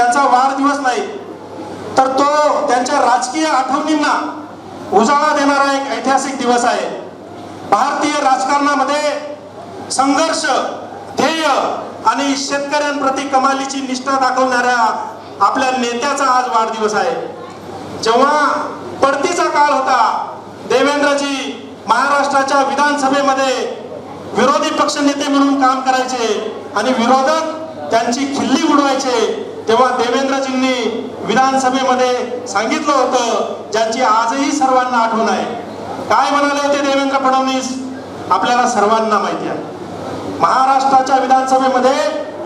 यांचा वाढदिवस नाही, तर तो त्यांच्या राजकीय आठवणींना उजाळा देणारा एक ऐतिहासिक दिवस आहे. भारतीय राजकारणामध्ये संघर्ष, ध्येय आणि शेतकऱ्यांप्रती कमालीची निष्ठा दाखवणाऱ्या आपल्या नेत्याचा आज वाढदिवस आहे. जेव्हा पडतीचा काळ होता, देवेंद्रजी महाराष्ट्राच्या विधानसभेमध्ये विरोधी पक्षनेते म्हणून काम करायचे आणि विरोधक त्यांची खिल्ली उडवायचे, तेव्हा देवेंद्रजींनी विधानसभेमध्ये सांगितलं होतं, ज्याची आजही सर्वांना आठवण आहे. काय म्हणाले होते देवेंद्र फडणवीस? आपल्याला सर्वांना माहिती आहे. महाराष्ट्राच्या विधानसभेमध्ये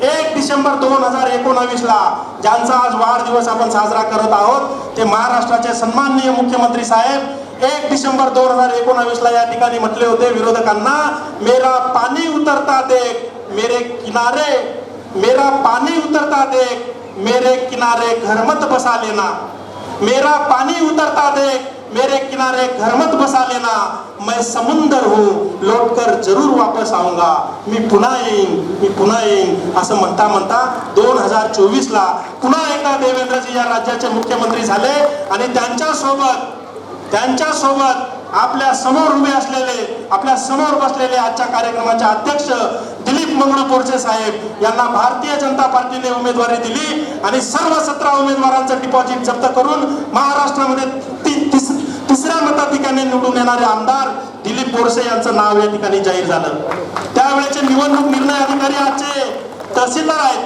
1 डिसेंबर 2019 ला ज्यांचा आज वाढदिवस आपण साजरा करत आहोत ते महाराष्ट्राचे सन्माननीय मुख्यमंत्री साहेब 1 डिसेंबर 2019 ला या ठिकाणी म्हटले होते विरोधकांना, मेरा पानी उतरता देख मेरे किनारे, मेरा पानी उतरता देख मेरे किनारे घर मत बसा लेना, मेरा पानी उतरता देख मेरे किनारे घर मत बसा लेना, मैं समुंदर हूँ लौटकर जरूर वापस आऊंगा, मी पुन्हा येईन असं म्हणता म्हणता 2024 ला पुन्हा एकदा देवेंद्रजी या राज्याचे मुख्यमंत्री झाले आणि त्यांच्यासोबत आपल्या समोर उभे असलेले, आपल्या समोर बसलेले आजच्या कार्यक्रमाचे अध्यक्ष दिलीप मंगळू बोरसे साहेब यांना भारतीय जनता पार्टीने उमेदवारी दिली आणि सर्व 17 उमेदवारांचं डिपॉझिट जप्त करून महाराष्ट्रामध्ये तिसऱ्या मताधिक्याने निवडून येणारे आमदार दिलीप बोरसे यांचं नाव या ठिकाणी जाहीर झालं. त्यावेळेचे निवडणूक निर्णय अधिकारी आजचे तहसीलदार आहेत,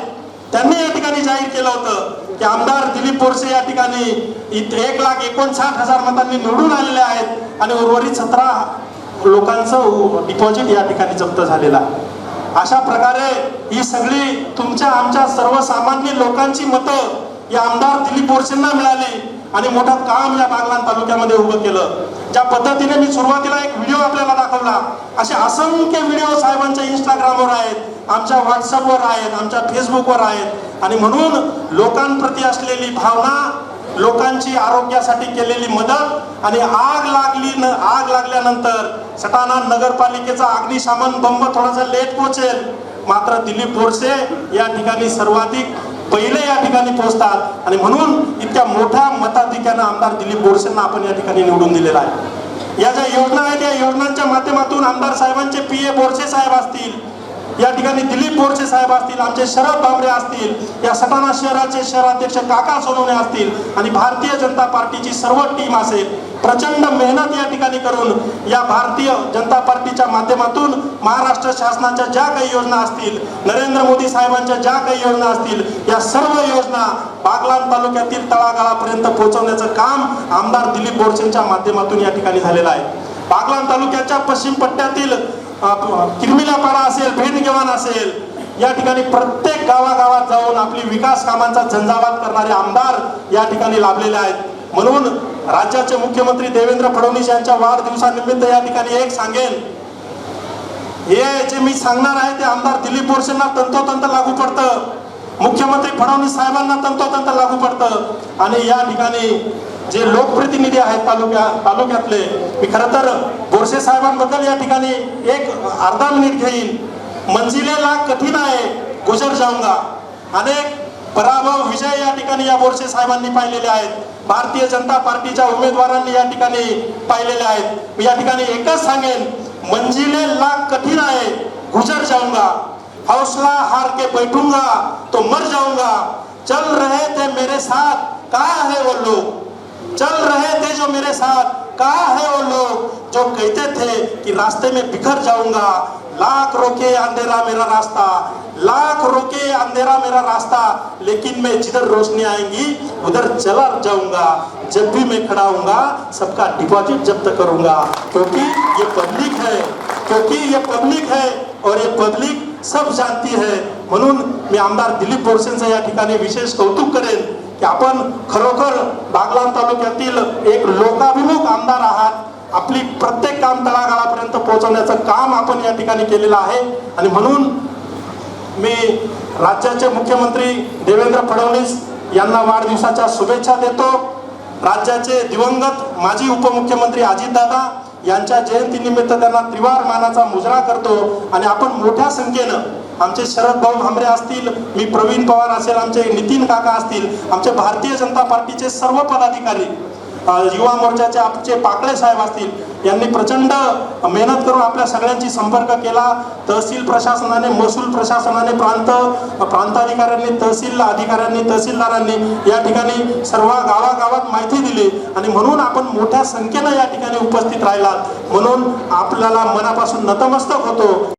त्यांनी या ठिकाणी जाहीर केलं होतं की आमदार दिलीप बोरसे या ठिकाणी 1,59,000 मतांनी निवडून आलेले आहेत आणि उर्वरित 17 लोकांचं डिपॉझिट या ठिकाणी जप्त झालेलं आहे. अशा प्रकारे ही सगळी तुमच्या आमच्या सर्वसामान्य लोकांची मतं या आमदार दिलीप बोरसेंना मिळाली आणि मोठं काम या बागलाण तालुक्यामध्ये उभं केलं. ज्या पद्धतीने मी सुरुवातीला एक व्हिडिओ आपल्याला दाखवला, असे असंख्य व्हिडिओ साहेबांच्या इंस्टाग्रामवर आहेत, आमच्या व्हॉट्सअपवर आहेत, आमच्या फेसबुकवर आहेत. आणि म्हणून लोकांप्रती असलेली भावना, लोकांची आरोग्यासाठी केलेली मदत आणि आग लागल्यानंतर सटाणा नगरपालिकेचा अग्निशमन बंब थोडासा लेट पोहोचेल, मात्र दिलीप बोरसे या ठिकाणी सर्वाधिक पहिले या ठिकाणी पोहोचतात आणि म्हणून इतक्या मोठ्या मताधिक्यानं आमदार दिलीप बोरसेंना आपण या ठिकाणी निवडून दिलेला आहे. या ज्या योजना आहेत या योजनांच्या माध्यमातून आमदार साहेबांचे PA बोरसे साहेब असतील, या ठिकाणी दिलीप बोरसे साहेब असतील, आमचे शरद बांबरे असतील, या सटाणा शहराचे शहराध्यक्ष काका सोनवणे असतील आणि भारतीय जनता पार्टीची सर्व टीम असेल, प्रचंड मेहनत या ठिकाणी करून या भारतीय जनता पार्टीच्या माध्यमातून महाराष्ट्र शासनाच्या ज्या काही योजना असतील, नरेंद्र मोदी साहेबांच्या ज्या काही योजना असतील, या सर्व योजना बागलाण तालुक्यातील तळागाळापर्यंत पोहोचवण्याचं काम आमदार दिलीप बोरसेंच्या माध्यमातून या ठिकाणी झालेलं आहे. बागलाण तालुक्याच्या पश्चिम पट्ट्यातील किरमिलापाडा असेल, भेंडगेवान असेल, या ठिकाणी प्रत्येक गावागावात जाऊन आपली विकास कामांचा झंझावात करणारे आमदार या ठिकाणी लाभलेले आहेत. म्हणून राज्याचे मुख्यमंत्री देवेंद्र फडणवीस यांच्या वाढदिवसानिमित्त या ठिकाणी एक सांगेन, हे जे मी सांगणार आहे ते आमदार दिलीप बोरसेंना तंतोतंत लागू पडतं, मुख्यमंत्री फडणवीस साहेबांना तंतोतंत लागू पडतं. आणि या ठिकाणी जे लोकप्रतिनिधी आहेत तालुक्यातले, मी खरं तर बोरसे साहेबांबद्दल या ठिकाणी एक अर्धा मिनिट घेईन. मंजिलेला कठीण आहे गुजर जाऊंगा, अनेक पराभव विजय या ठिकाणी या बोरसे साहेबांनी पाहिलेले आहेत, भारतीय जनता पार्टीच्या उमेदवारांनी या ठिकाणी पाहिलेले आहेत. मी या ठिकाणी एकच सांगेन, मंजिलेला कठीण आहे गुजर जाऊंगा, हौसला हार के बैठूंगा तो मर जाऊंगा, चल रहे थे मेरे साथ कहाँ है वो लोग, चल रहे थे जो मेरे साथ कहाँ है वो लोग जो कहते थे कि रास्ते में बिखर जाऊंगा, लाख रोके अंधेरा मेरा रास्ता, लाख रोके अंधेरा मेरा रास्ता, लेकिन मैं जिधर रोशनी आएंगी उधर चला जाऊंगा, जब भी मैं खड़ा हूँगा सबका डिपॉजिट जब्त करूंगा, क्योंकि ये पब्लिक है और ये पब्लिक सब जानती है. म्हणून मी आमदार दिलीप बोरसेंचं या ठिकाणी विशेष कौतुक करेन की आपण खरोखर बागलाण तालुक्यातील एक लोकाभिमुख आमदार आहात. आपली प्रत्येक काम तळागाळापर्यंत पोहोचवण्याचं काम आपण या ठिकाणी केलेलं आहे. आणि म्हणून मी राज्याचे मुख्यमंत्री देवेंद्र फडणवीस यांना वाढदिवसाच्या शुभेच्छा देतो. राज्याचे दिवंगत माजी उपमुख्यमंत्री अजितदादा यांच्या जयंतीनिमित्त त्यांना त्रिवार मानाचा मुजरा करतो आणि आपण मोठ्या संख्येनं आमचे शरद भाऊ भामरे असतील, मी प्रवीण पवार असेल, आमचे नितीन काका असतील, आमचे भारतीय जनता पार्टीचे सर्व पदाधिकारी, युवा मोर्चाचे आमचे पाकळे साहेब असतील, यांनी प्रचंड मेहनत करून आपल्या सगळ्यांची संपर्क केला. तहसील प्रशासनाने, महसूल प्रशासनाने, प्रांताधिकाऱ्यांनी, तहसील अधिकाऱ्यांनी, तहसीलदारांनी या ठिकाणी सर्व गावागावात माहिती दिली आणि म्हणून आपण मोठ्या संख्येनं या ठिकाणी उपस्थित राहिलात. म्हणून आपल्याला मनापासून नतमस्तक होतो.